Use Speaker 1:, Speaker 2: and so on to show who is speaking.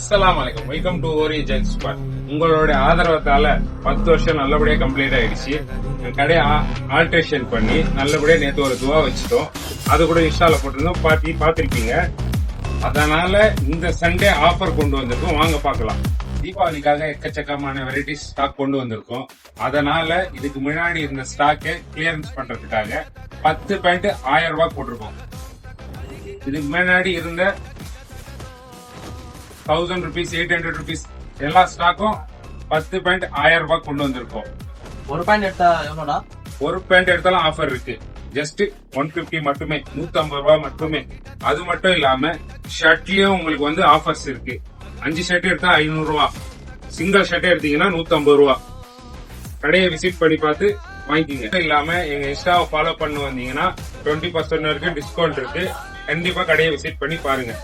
Speaker 1: அஸ்ஸலாமு அலைக்கும். Welcome to origin spot. உங்களோட ஆதரவத்தால 10 வருஷம் நல்லபடியா கம்ப்ளீட் ஆயிடுச்சு. கடையை ஆல்ட்ரேஷன் பண்ணி நல்லபடியா நேற்று ஒரு துவா வச்சுட்டோம். அது கூட இன்ஸ்டால போட்டிருந்தோம், பாத்திருப்பீங்க. அதனால இந்த சண்டே ஆஃபர் கொண்டு வந்திருக்கோம், வாங்க பாக்கலாம். தீபாவளிக்காக எக்கச்சக்கமான வெரைட்டிஸ் ஸ்டாக் கொண்டு வந்திருக்கோம். அதனால இதுக்கு முன்னாடி இருந்த ஸ்டாக்கை கிளியரன்ஸ் பண்றதுக்காக 10 பேண்ட் 1000 ரூபாய் போட்டிருக்கோம். இதுக்கு முன்னாடி இருந்த 1000 rupees 800 rupees எல்லா ஸ்டாக்கும் 10 பேண்ட் 1000 ரூபாய் கொண்டு வந்திருக்கோம்.
Speaker 2: ஒரு பேண்ட் எடுத்தா எவ்வளோடா?
Speaker 1: ஒரு பேண்ட் எடுத்தாலும் ஆஃபர் இருக்கு. ஜஸ்ட் 150 மட்டுமே, 150 ரூபாய் மட்டுமே. அது மட்டும் இல்லாம ஷர்ட்லயும் உங்களுக்கு வந்து ஆஃபர்ஸ் இருக்கு. 5 ஷர்ட் எடுத்தா 500 ரூபாய், சிங்கிள் ஷர்ட் எடுத்தீங்கன்னா 150 ரூபாய். கடையை விசிட் பண்ணி பார்த்து வாங்கிக்கோங்க. இல்லாம எங்க இன்ஸ்டாவை ஃபாலோ பண்ணி வந்தீங்கன்னா 20% வரைக்கும் டிஸ்கவுண்ட் இருக்கு. கண்டிப்பா கடையை விசிட் பண்ணி பாருங்க.